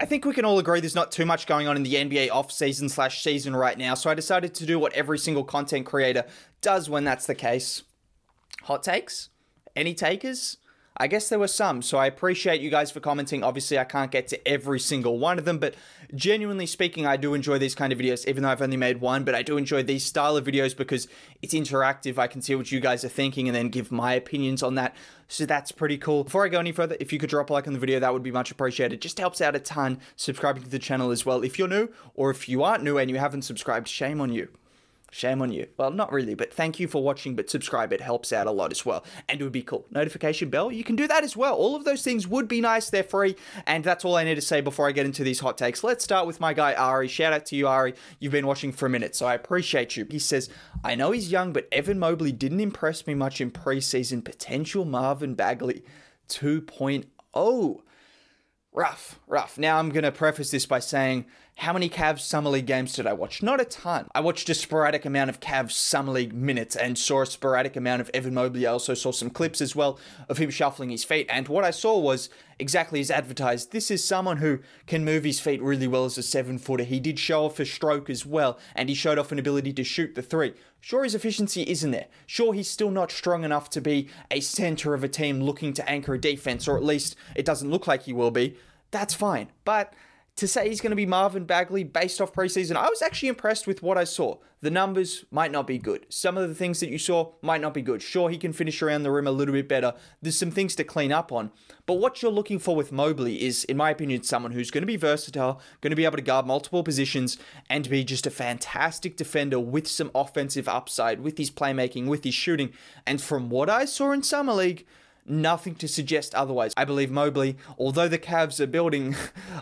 I think we can all agree there's not too much going on in the NBA off-season/season right now, so I decided to do what every single content creator does when that's the case. Hot takes? Any takers? I guess there were some, so I appreciate you guys for commenting. Obviously, I can't get to every single one of them, but genuinely speaking, I do enjoy these kind of videos, even though I've only made one, but I do enjoy these style of videos because it's interactive. I can see what you guys are thinking and then give my opinions on that, so that's pretty cool. Before I go any further, if you could drop a like on the video, that would be much appreciated. Just helps out a ton. Subscribing to the channel as well. If you're new, or if you aren't new and you haven't subscribed, shame on you. Shame on you. Well, not really, but thank you for watching, but subscribe. It helps out a lot as well. And it would be cool. Notification bell, you can do that as well. All of those things would be nice. They're free. And that's all I need to say before I get into these hot takes. Let's start with my guy, Ari. Shout out to you, Ari. You've been watching for a minute, so I appreciate you. He says, I know he's young, but Evan Mobley didn't impress me much in preseason. Potential Marvin Bagley 2.0. Rough. Now, I'm going to preface this by saying, how many Cavs Summer League games did I watch? Not a ton. I watched a sporadic amount of Cavs Summer League minutes and saw a sporadic amount of Evan Mobley. I also saw some clips as well of him shuffling his feet. And what I saw was exactly as advertised. This is someone who can move his feet really well as a 7-footer. He did show off a stroke as well, and he showed off an ability to shoot the three. Sure, his efficiency isn't there. Sure, he's still not strong enough to be a center of a team looking to anchor a defense, or at least it doesn't look like he will be. That's fine. But to say he's going to be Marvin Bagley based off preseason, I was actually impressed with what I saw. The numbers might not be good. Some of the things that you saw might not be good. Sure, he can finish around the rim a little bit better. There's some things to clean up on. But what you're looking for with Mobley is, in my opinion, someone who's going to be versatile, going to be able to guard multiple positions, and be just a fantastic defender with some offensive upside, with his playmaking, with his shooting. And from what I saw in Summer League, nothing to suggest otherwise. I believe Mobley, although the Cavs are building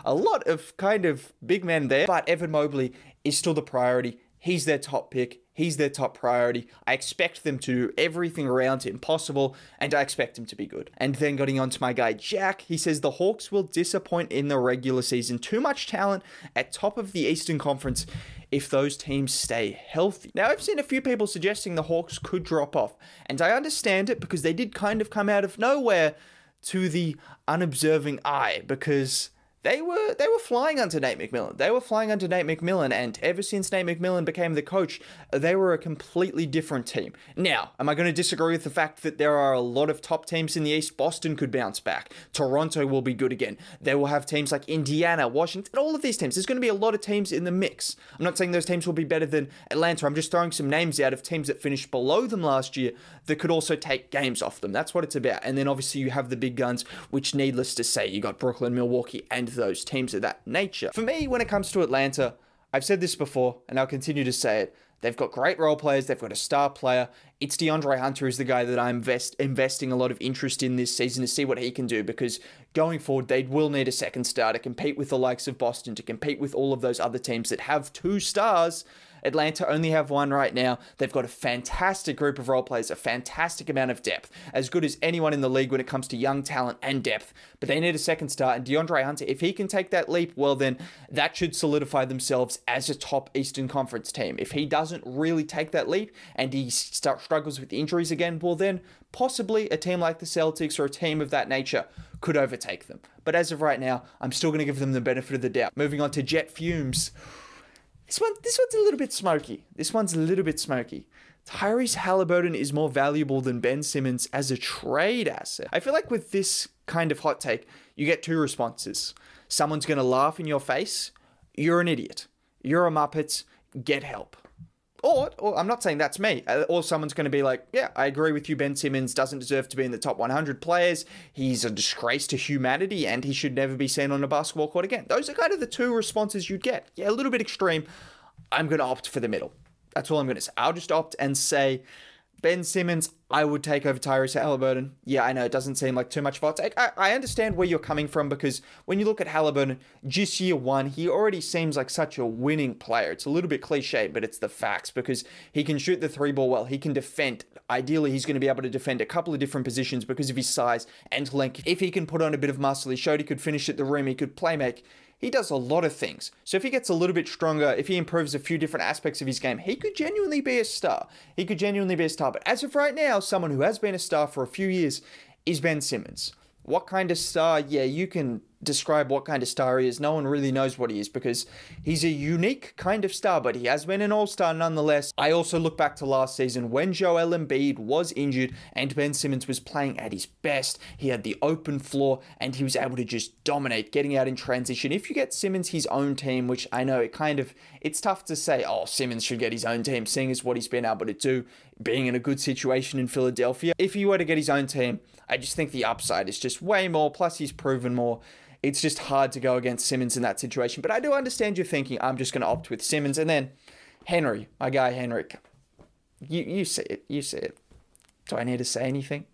a lot of kind of big men there, but Evan Mobley is still the priority. He's their top pick. He's their top priority. I expect them to do everything around him possible, and I expect him to be good. And then getting on to my guy, Jack, he says the Hawks will disappoint in the regular season. Too much talent at top of the Eastern Conference if those teams stay healthy. Now, I've seen a few people suggesting the Hawks could drop off, and I understand it because they did kind of come out of nowhere to the unobserving eye, because they were flying under Nate McMillan. They were flying under Nate McMillan, and ever since Nate McMillan became the coach, they were a completely different team. Now, am I going to disagree with the fact that there are a lot of top teams in the East? Boston could bounce back. Toronto will be good again. They will have teams like Indiana, Washington, all of these teams. There's going to be a lot of teams in the mix. I'm not saying those teams will be better than Atlanta. I'm just throwing some names out of teams that finished below them last year that could also take games off them. That's what it's about. And then obviously you have the big guns, which needless to say, you got Brooklyn, Milwaukee, and those teams of that nature. For me, when it comes to Atlanta, I've said this before, and I'll continue to say it. They've got great role players. They've got a star player. It's DeAndre Hunter is the guy that I'm investing a lot of interest in this season to see what he can do, because going forward, they will need a second star to compete with the likes of Boston, to compete with all of those other teams that have two stars. Atlanta only have one right now. They've got a fantastic group of role players, a fantastic amount of depth, as good as anyone in the league when it comes to young talent and depth, but they need a second star, and DeAndre Hunter, if he can take that leap, well then, that should solidify themselves as a top Eastern Conference team. If he doesn't really take that leap, and he struggles with injuries again, well then, possibly a team like the Celtics or a team of that nature could overtake them. But as of right now, I'm still going to give them the benefit of the doubt. Moving on to Jet Fumes. This one's a little bit smoky. Tyrese Halliburton is more valuable than Ben Simmons as a trade asset. I feel like with this kind of hot take, you get two responses. Someone's going to laugh in your face. You're an idiot. You're a muppet. Get help. Or I'm not saying that's me. Or someone's going to be like, yeah, I agree with you. Ben Simmons doesn't deserve to be in the top 100 players. He's a disgrace to humanity, and he should never be seen on a basketball court again. Those are kind of the two responses you'd get. Yeah, a little bit extreme. I'm going to opt for the middle. That's all I'm going to say. I'll just opt and say Ben Simmons, I would take over Tyrese Halliburton. Yeah, I know it doesn't seem like too much of a hot take. I understand where you're coming from, because when you look at Halliburton, just year one, he already seems like such a winning player. It's a little bit cliche, but it's the facts, because he can shoot the three ball well. He can defend. Ideally, he's going to be able to defend a couple of different positions because of his size and length. If he can put on a bit of muscle, he showed he could finish at the rim, he could play make. He does a lot of things. So if he gets a little bit stronger, if he improves a few different aspects of his game, he could genuinely be a star. But as of right now, someone who has been a star for a few years is Ben Simmons. What kind of star? Yeah, you can describe what kind of star he is. No one really knows what he is because he's a unique kind of star, but he has been an all-star nonetheless. I also look back to last season when Joel Embiid was injured and Ben Simmons was playing at his best. He had the open floor and he was able to just dominate, getting out in transition. If you get Simmons his own team, which I know it's tough to say, oh, Simmons should get his own team, seeing as what he's been able to do, being in a good situation in Philadelphia. If he were to get his own team, I just think the upside is just way more, plus he's proven more. It's just hard to go against Simmons in that situation. But I do understand your thinking. I'm just going to opt with Simmons. And then Henry, my guy Henrik. You see it. You see it. Do I need to say anything?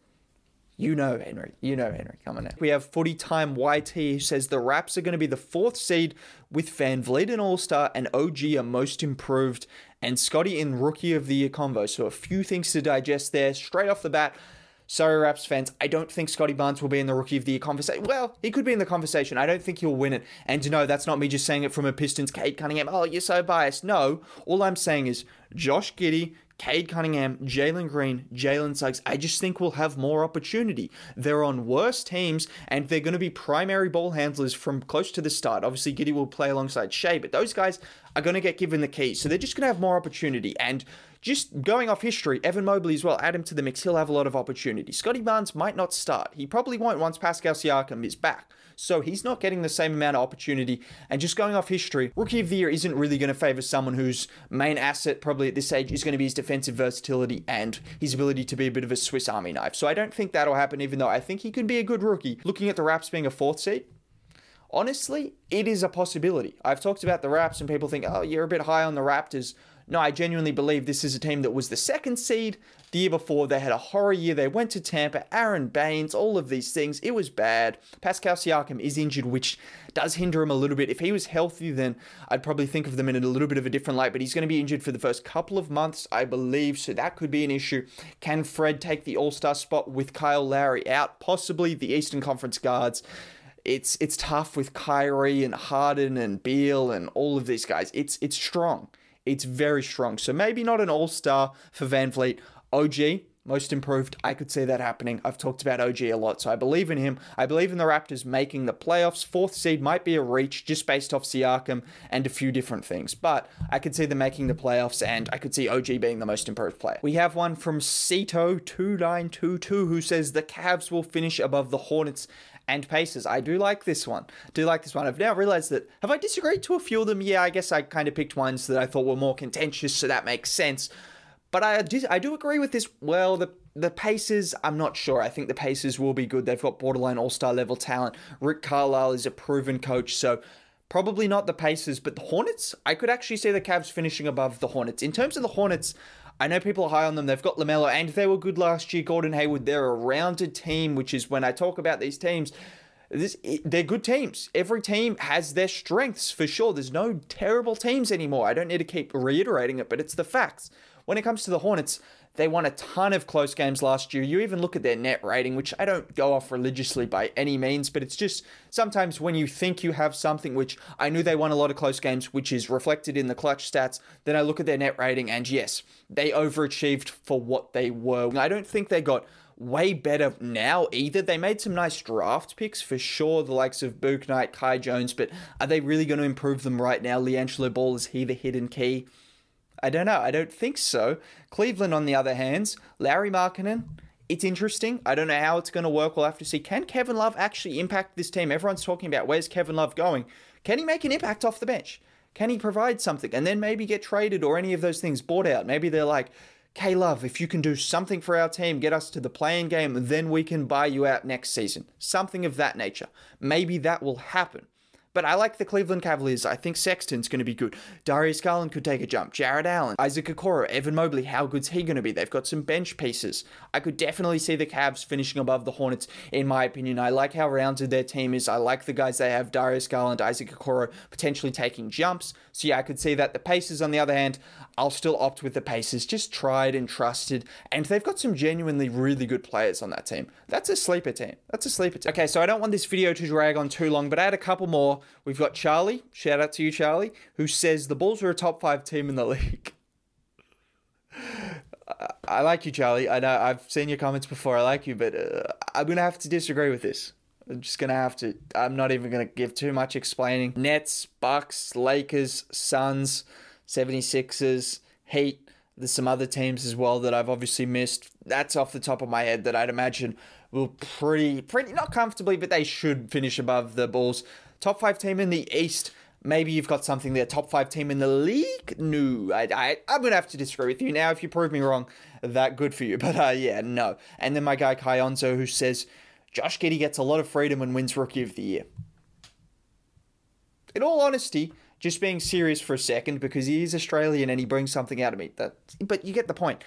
You know Henry. You know Henry. Come on now. We have Footy Time YT who says the Raps are going to be the 4th seed with Van Vliet an all-star and OG a most improved and Scotty in Rookie of the Year convo. So a few things to digest there. Straight off the bat. Sorry, Raps fans, I don't think Scotty Barnes will be in the Rookie of the Year conversation. Well, he could be in the conversation. I don't think he'll win it. And no, that's not me just saying it from a Pistons, Cade Cunningham. Oh, you're so biased. No, all I'm saying is Josh Giddey, Cade Cunningham, Jalen Green, Jalen Suggs, I just think will have more opportunity. They're on worse teams, and they're going to be primary ball handlers from close to the start. Obviously, Giddey will play alongside Shea, but those guys are going to get given the keys. So they're just going to have more opportunity. And just going off history, Evan Mobley as well, add him to the mix, he'll have a lot of opportunity. Scotty Barnes might not start. He probably won't once Pascal Siakam is back. So he's not getting the same amount of opportunity. And just going off history, Rookie of the Year isn't really going to favor someone whose main asset probably at this age is going to be his defensive versatility and his ability to be a bit of a Swiss Army knife. So I don't think that'll happen, even though I think he could be a good rookie. Looking at the Raps being a 4th seed, honestly, it is a possibility. I've talked about the Raps and people think, oh, you're a bit high on the Raptors. No, I genuinely believe this is a team that was the 2nd seed the year before. They had a horror year. They went to Tampa, Aaron Baines, all of these things. It was bad. Pascal Siakam is injured, which does hinder him a little bit. If he was healthy, then I'd probably think of them in a little bit of a different light, but he's going to be injured for the first couple of months, I believe, so that could be an issue. Can Fred take the All-Star spot with Kyle Lowry out? Possibly. The Eastern Conference guards. It's tough with Kyrie and Harden and Beal and all of these guys. It's strong. It's very strong. So maybe not an all-star for Van Vliet. OG, most improved. I could see that happening. I've talked about OG a lot, so I believe in him. I believe in the Raptors making the playoffs. 4th seed might be a reach just based off Siakam and a few different things. But I could see them making the playoffs, and I could see OG being the most improved player. We have one from Cito2922 who says the Cavs will finish above the Hornets and Pacers. I do like this one. I've now realized that, have I disagreed to a few of them? Yeah, I guess I kind of picked ones that I thought were more contentious, so that makes sense. But I do agree with this. Well, the Pacers, I'm not sure. I think the Pacers will be good. They've got borderline all-star level talent. Rick Carlisle is a proven coach, so probably not the Pacers. But the Hornets, I could actually see the Cavs finishing above the Hornets. In terms of the Hornets, I know people are high on them. They've got LaMelo, and they were good last year. Gordon Hayward, they're a rounded team, which is when I talk about these teams, they're good teams. Every team has their strengths, for sure. There's no terrible teams anymore. I don't need to keep reiterating it, but it's the facts. When it comes to the Hornets, they won a ton of close games last year. You even look at their net rating, which I don't go off religiously by any means, but it's just sometimes when you think you have something, which I knew they won a lot of close games, which is reflected in the clutch stats, then I look at their net rating and yes, they overachieved for what they were. I don't think they got way better now either. They made some nice draft picks for sure, the likes of Book Knight, Kai Jones, but are they really going to improve them right now? LiAngelo Ball, is he the hidden key? I don't know. I don't think so. Cleveland, on the other hand, Larry Markkinen, it's interesting. I don't know how it's going to work. We'll have to see. Can Kevin Love actually impact this team? Everyone's talking about where's Kevin Love going. Can he make an impact off the bench? Can he provide something and then maybe get traded or any of those things bought out? Maybe they're like, K Love, if you can do something for our team, get us to the play-in game, then we can buy you out next season. Something of that nature. Maybe that will happen. But I like the Cleveland Cavaliers. I think Sexton's going to be good. Darius Garland could take a jump. Jared Allen, Isaac Okoro, Evan Mobley, how good's he going to be? They've got some bench pieces. I could definitely see the Cavs finishing above the Hornets, in my opinion. I like how rounded their team is. I like the guys they have. Darius Garland, Isaac Okoro, potentially taking jumps. So yeah, I could see that. The Pacers, on the other hand, I'll still opt with the Pacers. Just tried and trusted. And they've got some genuinely really good players on that team. That's a sleeper team. Okay, so I don't want this video to drag on too long, but I had a couple more. We've got Charlie, shout out to you, Charlie, who says the Bulls are a top 5 team in the league. I like you, Charlie. I know I've seen your comments before. I like you, but I'm going to have to disagree with this. I'm just going to have to, I'm not even going to give too much explaining. Nets, Bucks, Lakers, Suns, 76ers, Heat. There's some other teams as well that I've obviously missed. That's off the top of my head that I'd imagine will pretty not comfortably, but they should finish above the Bulls. Top 5 team in the East. Maybe you've got something there. Top 5 team in the league? No, I'm going to have to disagree with you. Now, if you prove me wrong, that good for you. But yeah, no. And then my guy Kai Onzo, who says, Josh Giddey gets a lot of freedom and wins Rookie of the Year. In all honesty, just being serious for a second, because he is Australian and he brings something out of me. But you get the point.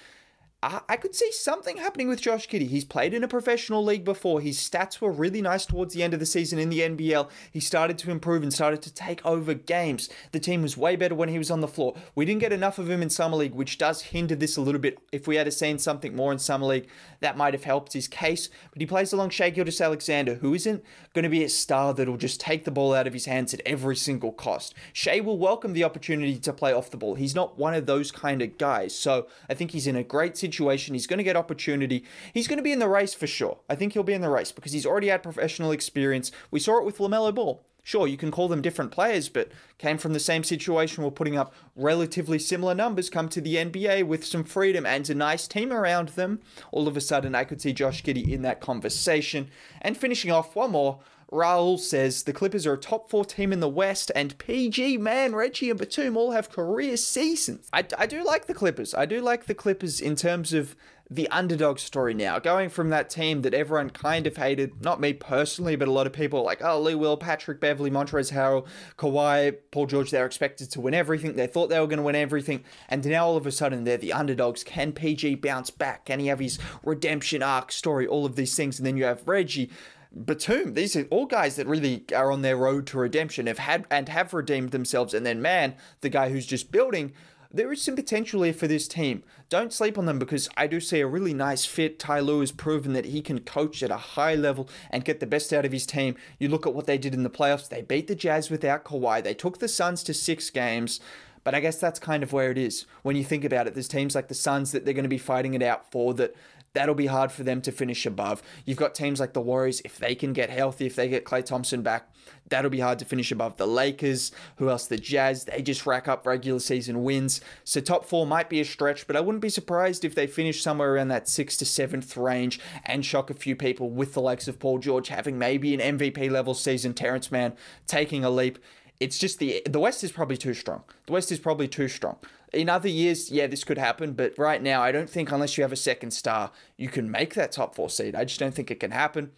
I could see something happening with Josh Giddey. He's played in a professional league before. His stats were really nice towards the end of the season in the NBL. He started to improve and started to take over games. The team was way better when he was on the floor. We didn't get enough of him in Summer League, which does hinder this a little bit. If we had seen something more in Summer League, that might have helped his case. But he plays along Shai Gilgeous-Alexander, who isn't going to be a star that'll just take the ball out of his hands at every single cost. Shai will welcome the opportunity to play off the ball. He's not one of those kind of guys. So I think he's in a great situation. He's going to get opportunity. He's going to be in the race for sure. I think he'll be in the race because he's already had professional experience. We saw it with LaMelo Ball. Sure, you can call them different players, but came from the same situation. We're putting up relatively similar numbers, come to the NBA with some freedom and a nice team around them. All of a sudden, I could see Josh Giddey in that conversation. And finishing off, one more. Raul says the Clippers are a top 4 team in the West, and PG, man, Reggie and Batum all have career seasons. I do like the Clippers. I do like the Clippers in terms of the underdog story now. Going from that team that everyone kind of hated, not me personally, but a lot of people like, oh, Lou Will, Patrick Beverley, Montrezl Harrell, Kawhi, Paul George, they're expected to win everything. They thought they were going to win everything. And now all of a sudden they're the underdogs. Can PG bounce back? Can he have his redemption arc story? All of these things. And then you have Reggie, Batum. These are all guys that really are on their road to redemption, have redeemed themselves. And then, man, the guy who's just building, there is some potential here for this team. Don't sleep on them because I do see a really nice fit. Ty Lue has proven that he can coach at a high level and get the best out of his team. You look at what they did in the playoffs. They beat the Jazz without Kawhi. They took the Suns to 6 games. But I guess that's kind of where it is. When you think about it, there's teams like the Suns that they're going to be fighting it out for, that'll be hard for them to finish above. You've got teams like the Warriors, if they can get healthy, if they get Klay Thompson back, that'll be hard to finish above. The Lakers, who else? The Jazz, they just rack up regular season wins. So top 4 might be a stretch, but I wouldn't be surprised if they finish somewhere around that 6th to 7th range and shock a few people with the likes of Paul George having maybe an MVP level season, Terrence Mann taking a leap. It's just the West is probably too strong. The West is probably too strong. In other years, yeah, this could happen, but right now, I don't think unless you have a second star, you can make that top 4 seed. I just don't think it can happen.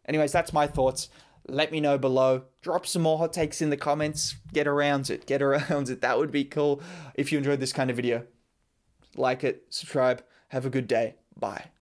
Anyways, that's my thoughts. Let me know below. Drop some more hot takes in the comments. Get around it. Get around it. That would be cool. If you enjoyed this kind of video, like it, subscribe. Have a good day. Bye.